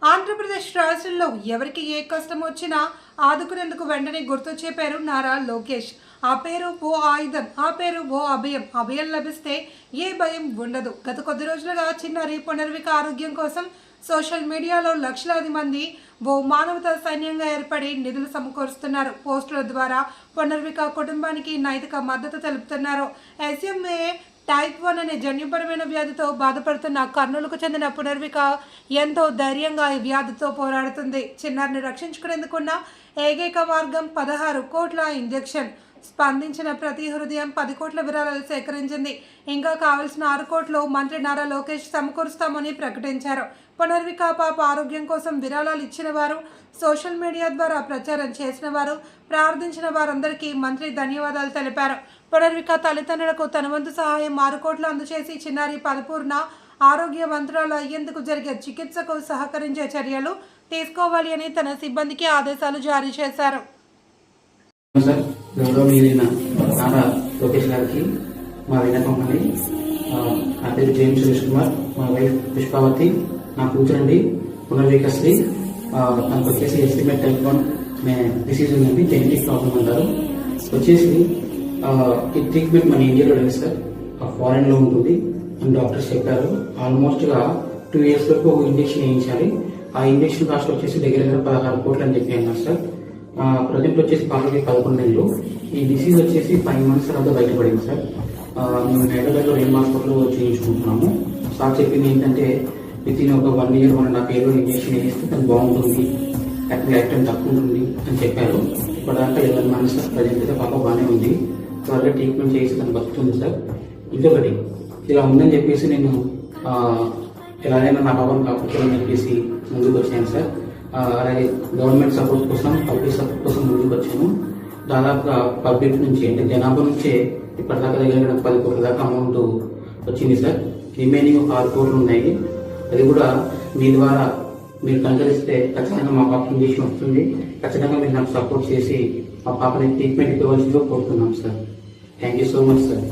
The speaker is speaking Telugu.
ఆంధ్రప్రదేశ్ రాష్ట్రంలో ఎవరికి ఏ కష్టం వచ్చినా ఆదుకునేందుకు వెంటనే గుర్తొచ్చే పేరు నారా లోకేష్. ఆ పేరు ఓ ఆయుధం, ఆ పేరు ఓ అభయం. అభయం లభిస్తే ఏ భయం ఉండదు. గత కొద్ది రోజులుగా చిన్నారి పునర్విక ఆరోగ్యం కోసం సోషల్ మీడియాలో లక్షలాది మంది ఓ మానవతా సైన్యంగా ఏర్పడి నిధులు సమకూరుస్తున్నారు. పోస్టుల ద్వారా పునర్విక కుటుంబానికి నైతిక మద్దతు తెలుపుతున్నారు. ఎస్ఎంఏ టైప్ 1 అనే జన్యుపరమైన వ్యాధితో బాధపడుతున్న కర్నూలుకు చెందిన పునర్విక ఎంతో ధైర్యంగా ఈ వ్యాధితో పోరాడుతుంది. చిన్నారిని రక్షించుకునేందుకున్న ఏకైక మార్గం 16 కోట్ల ఇంజెక్షన్. స్పందించిన ప్రతి హృదయం 10 కోట్ల విరాళాలు సేకరించింది. ఇంకా కావాల్సిన 6 కోట్లు మంత్రి నారా లోకేష్ సమకూరుస్తామని ప్రకటించారు. పునర్విక పాప ఆరోగ్యం కోసం విరాళాలు ఇచ్చిన వారు, సోషల్ మీడియా ద్వారా ప్రచారం చేసిన వారు, ప్రార్థించిన వారందరికీ మంత్రి ధన్యవాదాలు తెలిపారు. పునర్విక తల్లిదండ్రులకు తన వంతు సహాయం 6 కోట్లు అందజేసి చిన్నారి పరిపూర్ణ ఆరోగ్యవంతురాలు అయ్యేందుకు జరిగే చికిత్సకు సహకరించే చర్యలు తీసుకోవాలి అని తన సిబ్బందికి ఆదేశాలు జారీ చేశారు. నారా లోకేష్ గారికి మా విన్నపండి. నా పేరు జేమ్స్ సురేష్ కుమార్, మా వైఫ్ పుష్పావతి, నా కూతురండి పునర్వికశ్రీ. తనకు వచ్చేసి ఎస్టిమేట్ టైప్ 1 డిసీజ్ ఉందండి, జెనెటిక్ ప్రాబ్లం అంటారు. వచ్చేసి ఈ ట్రీట్మెంట్ మన ఇండియాలో లేదు సార్, ఫారెన్ లో ఉంటుంది అని డాక్టర్స్ చెప్పారు. ఆల్మోస్ట్ గా 2 years వరకు ఒక ఇంజెక్షన్ వేయించాలి. ఆ ఇంజెక్షన్ కాస్ట్ వచ్చేసి దగ్గర 16 కోట్లు అని చెప్పి అన్నారు సార్. ప్రజెంట్ వచ్చేసి పాపకి 11 నెలలు. ఈ డిసీజ్ వచ్చేసి 5 months తర్వాత బయటపడింది సార్. మేము హైదరాబాద్ లో రెయిన్ హాస్పిటల్లో చేయించుకుంటున్నాము. సార్ చెప్పింది ఏంటంటే విత్ ఇన్ ఒక 1 year 1.5 year ఇంజెక్షన్ వేస్తే తను బాగుంటుంది, యాక్టివ్ తక్కువ ఉంటుంది అని చెప్పారు. ఇప్పటిదాకా 11 months సార్. ప్రజెంట్ అయితే పాప బాగానే ఉంది. త్వరగా ట్రీట్మెంట్ చేసి తను బతుకుతుంది సార్. ఇంకొకటి ఇలా ఉందని చెప్పేసి నేను ఎలాగైనా నా పాపను కాపాడుకోవాలని చెప్పేసి ముందుకు వచ్చాను సార్. అలాగే గవర్నమెంట్ సపోర్ట్ కోసం, పబ్లిక్ సపోర్ట్ కోసం ముందుకు వచ్చాము. దాదాపుగా పబ్లిక్ నుంచి అంటే జనాభా నుంచే ఇప్పటిదాకా దగ్గర 10 కోట్ల దాకా అమౌంట్ వచ్చింది సార్. రిమైనింగ్ ఒక 6 కోట్లు ఉన్నాయి. అది కూడా మీ ద్వారా మీరు కనుకరిస్తే ఖచ్చితంగా మా పాప ఇంజక్షన్ వస్తుంది. ఖచ్చితంగా మీరు నాకు సపోర్ట్ చేసి మా పాపని ట్రీట్మెంట్ ఇవ్వవలసిందిగా కోరుతున్నాం sir. Thank you so much sir.